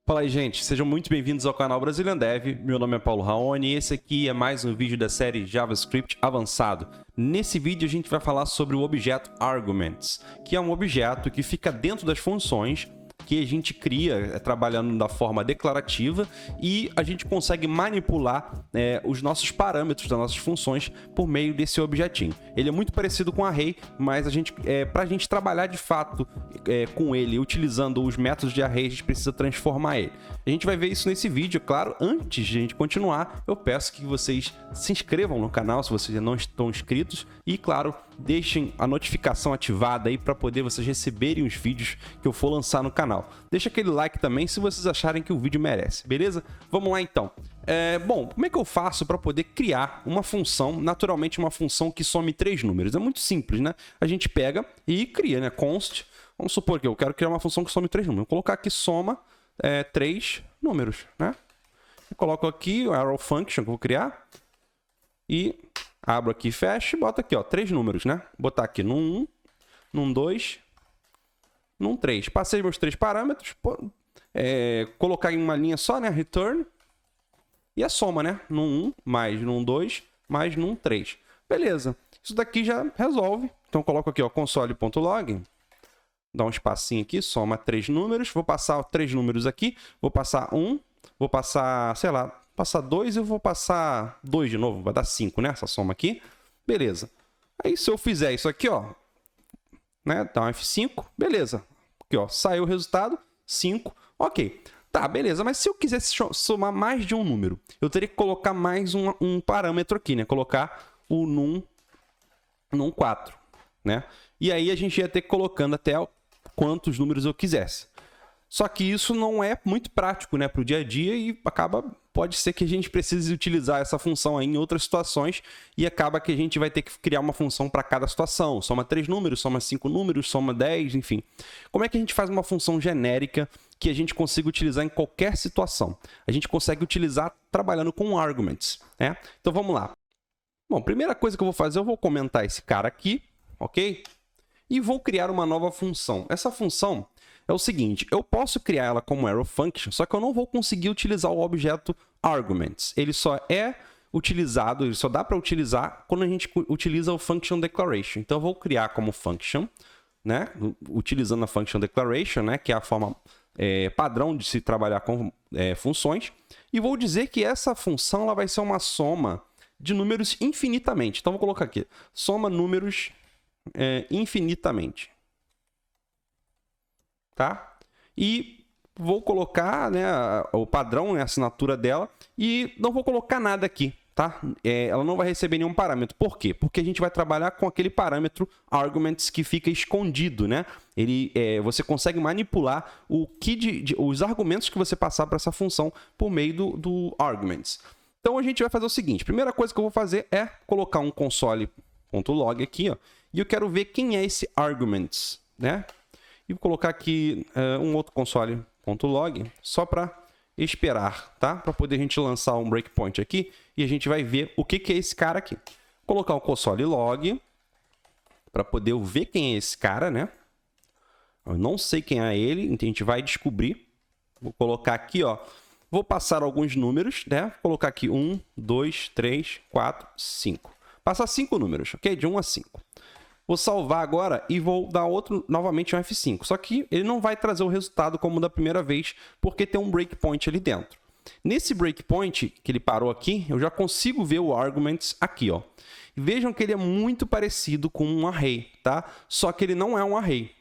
Fala aí, gente, sejam muito bem-vindos ao canal Brazilian Dev. Meu nome é Paulo Raoni e esse aqui é mais um vídeo da série JavaScript Avançado. Nesse vídeo a gente vai falar sobre o objeto Arguments, que é um objeto que fica dentro das funções que a gente cria trabalhando da forma declarativa e a gente consegue manipular os nossos parâmetros das nossas funções por meio desse objetinho. Ele é muito parecido com array, mas para a gente trabalhar de fato com ele, utilizando os métodos de array, a gente precisa transformar ele. A gente vai ver isso nesse vídeo, claro. Antes de a gente continuar, eu peço que vocês se inscrevam no canal se vocês não estão inscritos e, claro, deixem a notificação ativada aí para poder vocês receberem os vídeos que eu for lançar no canal. Deixa aquele like também se vocês acharem que o vídeo merece, beleza? Vamos lá então. Bom, como é que eu faço para poder criar uma função, naturalmente uma função que some 3 números? É muito simples, né? A gente pega e cria, né? Const, vamos supor que eu quero criar uma função que some 3 números. Vou colocar aqui soma 3 números, né? Eu coloco aqui o arrow function que eu vou criar e abro aqui, fecho e boto aqui, ó, 3 números, né? Vou botar aqui num 1, num 2, num 3. Passei meus 3 parâmetros, colocar em uma linha só, né? Return. E a soma, né? Num 1, mais num 2, mais num 3. Beleza. Isso daqui já resolve. Então, eu coloco aqui, ó, console.log. Dá um espacinho aqui, soma 3 números. Vou passar 3 números aqui. Vou passar 1, vou passar, sei lá, passar 2 e eu vou passar 2 de novo. Vai dar 5, né? Essa soma aqui. Beleza. Aí, se eu fizer isso aqui, ó, né? Dá um F5. Beleza. Aqui, ó, saiu o resultado. 5. Ok. Tá, beleza. Mas se eu quisesse somar mais de um número, eu teria que colocar mais um parâmetro aqui, né? Colocar o num 4, né? E aí a gente ia ter que ir colocando até quantos números eu quisesse. Só que isso não é muito prático, né, para o dia a dia e pode ser que a gente precise utilizar essa função aí em outras situações e acaba que a gente vai ter que criar uma função para cada situação. Soma 3 números, soma 5 números, soma 10, enfim. Como é que a gente faz uma função genérica que a gente consiga utilizar em qualquer situação? A gente consegue utilizar trabalhando com arguments, né? Então vamos lá. Bom, primeira coisa que eu vou fazer, eu vou comentar esse cara aqui, ok? E vou criar uma nova função. Essa função é o seguinte, eu posso criar ela como arrow function, só que eu não vou conseguir utilizar o objeto arguments. Ele só é utilizado, ele só dá para utilizar quando a gente utiliza o function declaration. Então, eu vou criar como function, né? Utilizando a function declaration, né? Que é a forma padrão de se trabalhar com funções. E vou dizer que essa função ela vai ser uma soma de números infinitamente. Então, vou colocar aqui, soma números infinitamente. Tá? E vou colocar, né, o padrão, né, a assinatura dela, e não vou colocar nada aqui, tá? Ela não vai receber nenhum parâmetro. Por quê? Porque a gente vai trabalhar com aquele parâmetro arguments que fica escondido, né? Você consegue manipular os argumentos que você passar para essa função por meio do arguments. Então, a gente vai fazer o seguinte. Primeira coisa que eu vou fazer é colocar um console.log aqui, ó, e eu quero ver quem é esse arguments, né? E vou colocar aqui um outro console.log só para esperar, tá? Para poder a gente lançar um breakpoint aqui e a gente vai ver o que é esse cara aqui. Vou colocar o console.log para poder eu ver quem é esse cara, né? Eu não sei quem é ele, então a gente vai descobrir. Vou colocar aqui, ó. Vou passar alguns números, né? Vou colocar aqui 1, 2, 3, 4, 5. Passar 5 números, ok? De 1 a 5. Vou salvar agora e vou dar novamente um F5. Só que ele não vai trazer o resultado como da primeira vez, porque tem um breakpoint ali dentro. Nesse breakpoint que ele parou aqui, eu já consigo ver o arguments aqui, ó. E vejam que ele é muito parecido com um array, tá? Só que ele não é um array.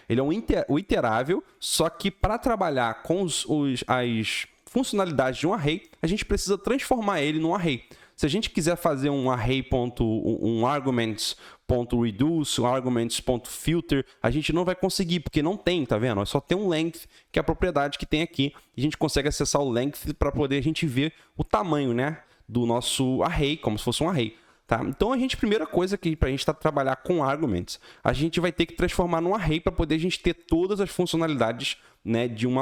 Ele é um iterável, só que para trabalhar com as funcionalidades de um array, a gente precisa transformar ele num array. Se a gente quiser fazer um array um arguments.reduce, um arguments.filter, a gente não vai conseguir, porque não tem, tá vendo? Só tem um length, que é a propriedade que tem aqui. E a gente consegue acessar o length para poder a gente ver o tamanho, né, do nosso array, como se fosse um array. Tá? Então, primeira coisa que para a gente trabalhar com arguments, a gente vai ter que transformar num array para poder a gente ter todas as funcionalidades, né, de um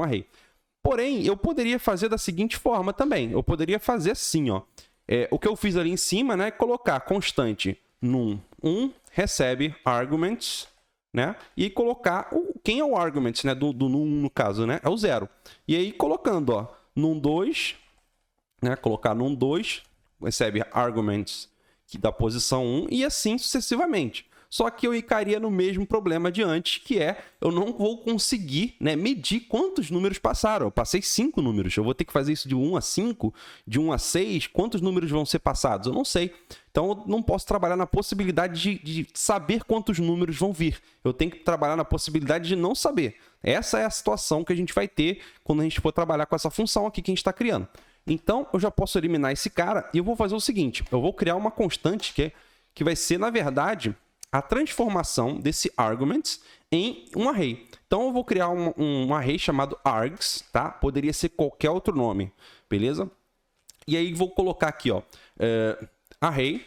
array. Porém, eu poderia fazer da seguinte forma também. Eu poderia fazer assim, ó. O que eu fiz ali em cima, né, é colocar constante num 1 recebe arguments né? E colocar quem é o argument, né? Do num, no caso, né? É o 0. E aí colocando, ó, num2, né? Colocar num2, recebe arguments da posição 1 e assim sucessivamente. Só que eu ficaria no mesmo problema de antes, que é, eu não vou conseguir, né, medir quantos números passaram. Eu passei 5 números, eu vou ter que fazer isso de 1 a 5, de 1 a 6, quantos números vão ser passados? Eu não sei. Então, eu não posso trabalhar na possibilidade de saber quantos números vão vir. Eu tenho que trabalhar na possibilidade de não saber. Essa é a situação que a gente vai ter quando a gente for trabalhar com essa função aqui que a gente está criando. Então, eu já posso eliminar esse cara e eu vou fazer o seguinte, eu vou criar uma constante que vai ser, na verdade, a transformação desse arguments em um array. Então, eu vou criar um array chamado args, tá? Poderia ser qualquer outro nome, beleza? E aí, vou colocar aqui, ó, array,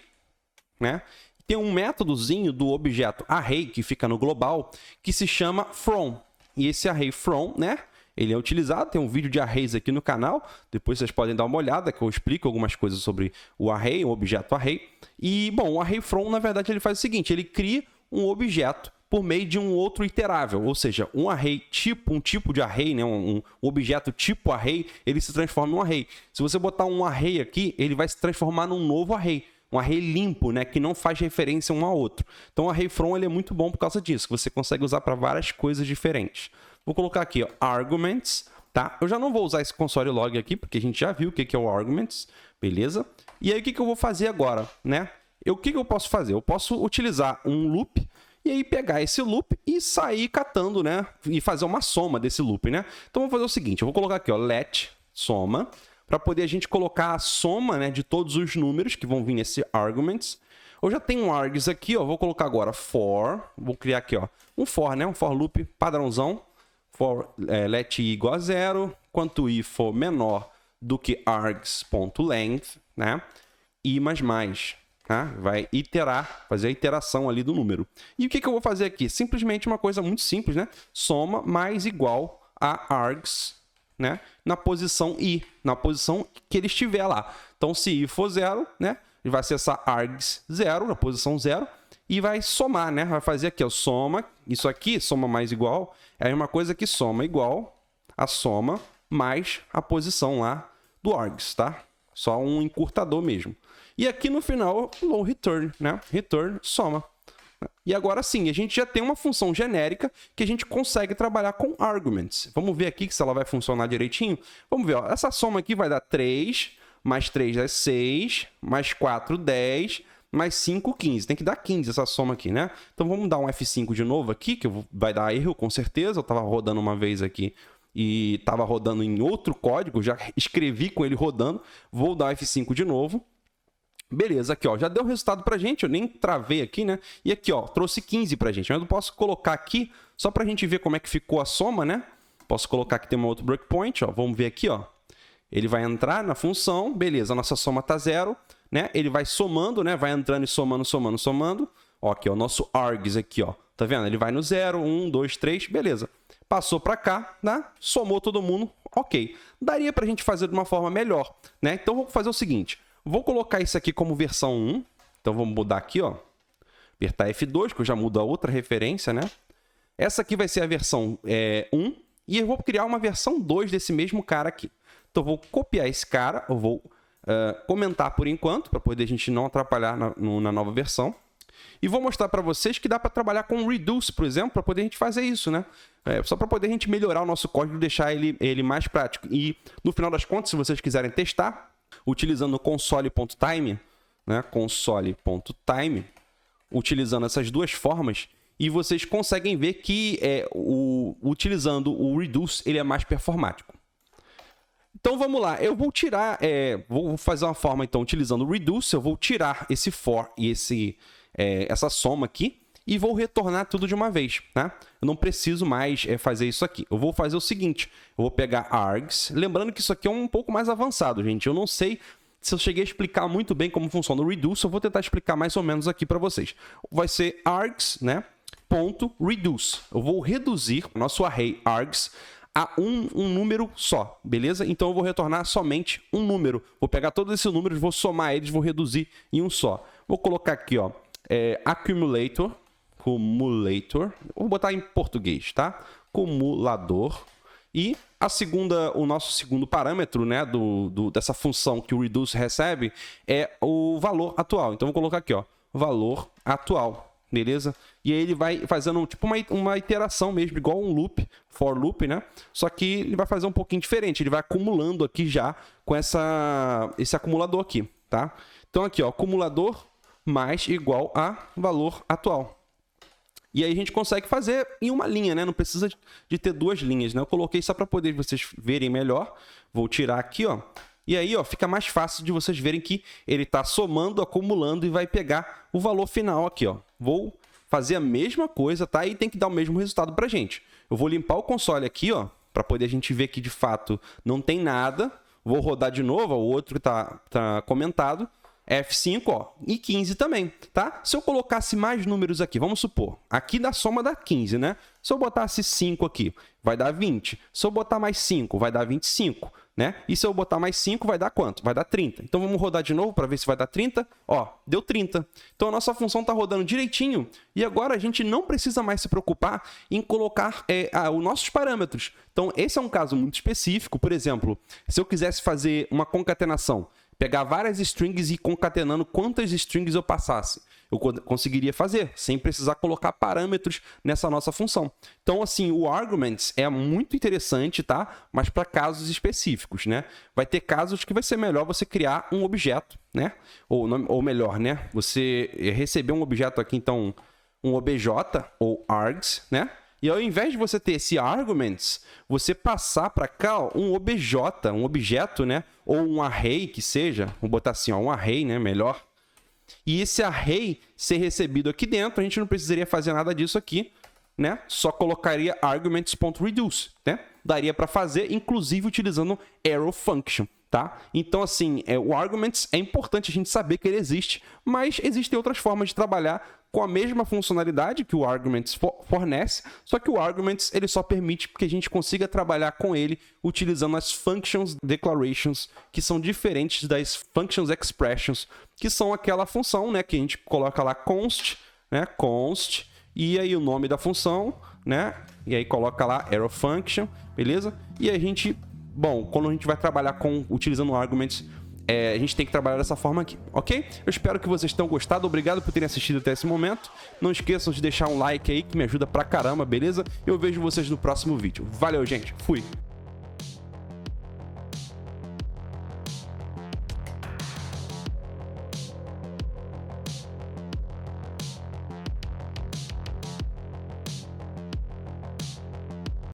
né? Tem um métodozinho do objeto array, que fica no global, que se chama from. E esse array from, né? Ele é utilizado, tem um vídeo de arrays aqui no canal, depois vocês podem dar uma olhada, que eu explico algumas coisas sobre o array, o objeto array. E, bom, o array from, na verdade, ele faz o seguinte, ele cria um objeto por meio de um outro iterável, ou seja, um array tipo, um tipo de array, né? um objeto tipo array, ele se transforma em um array. Se você botar um array aqui, ele vai se transformar num novo array. Um array limpo, né, que não faz referência um ao outro. Então, o array from ele é muito bom por causa disso, que você consegue usar para várias coisas diferentes. Vou colocar aqui, ó, arguments, tá? Eu já não vou usar esse console log aqui, porque a gente já viu o que é o arguments, beleza? E aí, o que eu vou fazer agora, né? O que eu posso fazer? Eu posso utilizar um loop, e aí pegar esse loop e sair catando, né? E fazer uma soma desse loop, né? Então, vou fazer o seguinte, eu vou colocar aqui, ó, let soma, para poder a gente colocar a soma, né, de todos os números que vão vir nesse arguments. Eu já tenho um args aqui, ó, vou colocar agora for, vou criar aqui, ó, um for, né, um for loop padrãozão, for let i igual a 0, quanto i for menor do que args.length, né, i mais, tá? Vai iterar, fazer a iteração ali do número. E o que eu vou fazer aqui? Simplesmente uma coisa muito simples, né, soma mais igual a args, né, na posição i, na posição que ele estiver lá. Então, se i for 0, né, ele vai acessar args 0, na posição 0, e vai somar, né, vai fazer aqui, ó, soma, isso aqui, soma mais igual, é uma coisa que soma igual a soma mais a posição lá do args, tá? Só um encurtador mesmo. E aqui no final, o return, né, return soma. E agora sim, a gente já tem uma função genérica que a gente consegue trabalhar com arguments. Vamos ver aqui se ela vai funcionar direitinho. Vamos ver, ó, essa soma aqui vai dar 3, mais 3 dá 6, mais 4, 10, mais 5, 15. Tem que dar 15 essa soma aqui, né? Então vamos dar um F5 de novo aqui, que vai dar erro com certeza. Eu estava rodando uma vez aqui e estava rodando em outro código, já escrevi com ele rodando. Vou dar o F5 de novo. Beleza, aqui, ó, já deu resultado pra gente, eu nem travei aqui, né? E aqui, ó, trouxe 15 pra gente. Mas eu posso colocar aqui, só pra gente ver como é que ficou a soma, né? Posso colocar aqui, tem um outro breakpoint, ó. Vamos ver aqui, ó. Ele vai entrar na função, beleza, a nossa soma tá 0, né? Ele vai somando, né? Vai entrando e somando, somando, somando. Ó, aqui, ó, o nosso args aqui, ó. Tá vendo? Ele vai no 0, 1, 2, 3, beleza. Passou pra cá, né? Somou todo mundo, ok. Daria pra gente fazer de uma forma melhor, né? Então, vou fazer o seguinte. Vou colocar isso aqui como versão 1. Então, vamos mudar aqui, ó. Apertar F2, que eu já mudo a outra referência, né? Essa aqui vai ser a versão 1. E eu vou criar uma versão 2 desse mesmo cara aqui. Então, eu vou copiar esse cara. Eu vou comentar por enquanto, para poder a gente não atrapalhar na nova versão. E vou mostrar para vocês que dá para trabalhar com reduce, por exemplo, para poder a gente fazer isso, né? Só para poder a gente melhorar o nosso código e deixar ele mais prático. E, no final das contas, se vocês quiserem testar, utilizando o console.time, né? Console.time, utilizando essas duas formas, e vocês conseguem ver que utilizando o reduce, ele é mais performático. Então, vamos lá. Eu vou tirar... vou fazer uma forma, então, utilizando o reduce, eu vou tirar esse for e essa soma aqui, e vou retornar tudo de uma vez, tá? Eu não preciso mais fazer isso aqui. Eu vou fazer o seguinte, eu vou pegar args, lembrando que isso aqui é um pouco mais avançado, gente. Eu não sei se eu cheguei a explicar muito bem como funciona o reduce, eu vou tentar explicar mais ou menos aqui para vocês. Vai ser args, né, ponto reduce. Eu vou reduzir o nosso array args a um número só, beleza? Então, eu vou retornar somente um número. Vou pegar todos esses números, vou somar eles, vou reduzir em um só. Vou colocar aqui, ó, accumulator, accumulator, vou botar em português, tá? Acumulador. E o nosso segundo parâmetro, né, dessa função que o reduce recebe é o valor atual. Então, vou colocar aqui, ó, valor atual, beleza? E aí ele vai fazendo tipo uma iteração mesmo, igual um loop, for loop, né? Só que ele vai fazer um pouquinho diferente, ele vai acumulando aqui já com esse acumulador aqui, tá? Então, aqui, ó, acumulador mais igual a valor atual. E aí a gente consegue fazer em uma linha, né? Não precisa de ter duas linhas, né? Eu coloquei só para poder vocês verem melhor. Vou tirar aqui, ó. E aí, ó, fica mais fácil de vocês verem que ele está somando, acumulando e vai pegar o valor final aqui, ó. Vou fazer a mesma coisa, tá? E tem que dar o mesmo resultado pra gente. Eu vou limpar o console aqui, ó, para poder a gente ver que de fato não tem nada. Vou rodar de novo, ó, o outro que tá comentado. F5, ó, e 15 também, tá? Se eu colocasse mais números aqui, vamos supor, aqui da soma dá 15, né? Se eu botasse 5 aqui, vai dar 20. Se eu botar mais 5, vai dar 25, né? E se eu botar mais 5, vai dar quanto? Vai dar 30. Então, vamos rodar de novo para ver se vai dar 30. Ó, deu 30. Então, a nossa função está rodando direitinho e agora a gente não precisa mais se preocupar em colocar os nossos parâmetros. Então, esse é um caso muito específico. Por exemplo, se eu quisesse fazer uma concatenação, pegar várias strings e ir concatenando quantas strings eu passasse, eu conseguiria fazer, sem precisar colocar parâmetros nessa nossa função. Então, assim, o arguments é muito interessante, tá? Mas para casos específicos, né? Vai ter casos que vai ser melhor você criar um objeto, né? Ou melhor, né? Você receber um objeto aqui, então, um obj, ou args, né? E ao invés de você ter esse arguments, você passar para cá, ó, um objeto, né? Ou um array que seja, vou botar assim, ó, um array, né? Melhor. E esse array ser recebido aqui dentro, a gente não precisaria fazer nada disso aqui, né? Só colocaria arguments.reduce, né? Daria para fazer, inclusive utilizando arrow function, tá? Então, assim, o arguments é importante a gente saber que ele existe, mas existem outras formas de trabalhar com a mesma funcionalidade que o arguments fornece, só que o arguments ele só permite que a gente consiga trabalhar com ele utilizando as functions declarations, que são diferentes das functions expressions, que são aquela função, né, que a gente coloca lá const, né, const, e aí o nome da função, né, e aí coloca lá arrow function, beleza? E a gente, bom, quando a gente vai trabalhar utilizando arguments, a gente tem que trabalhar dessa forma aqui, ok? Eu espero que vocês tenham gostado, obrigado por terem assistido até esse momento. Não esqueçam de deixar um like aí, que me ajuda pra caramba, beleza? Eu vejo vocês no próximo vídeo. Valeu, gente. Fui!